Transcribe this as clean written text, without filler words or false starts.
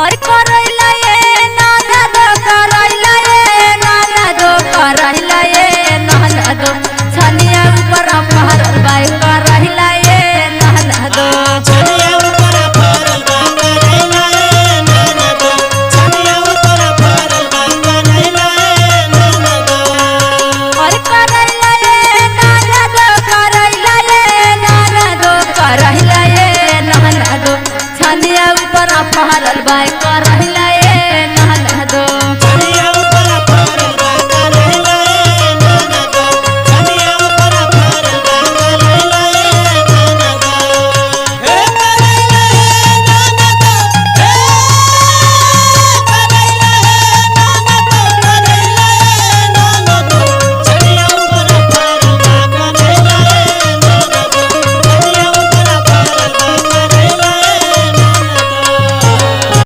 और करैला ये ननद करैला ये ननद करैला ये ननद छनिया ऊपर पहरल बाई करैला ये ननद छनिया ऊपर फरल बा करैला ए ननद छनिया ऊपर फरल बा करैला ए ननद और करैला ये ननद करैला ये ननद करैला ये ननद छनिया ऊपर पहरल बाई करैला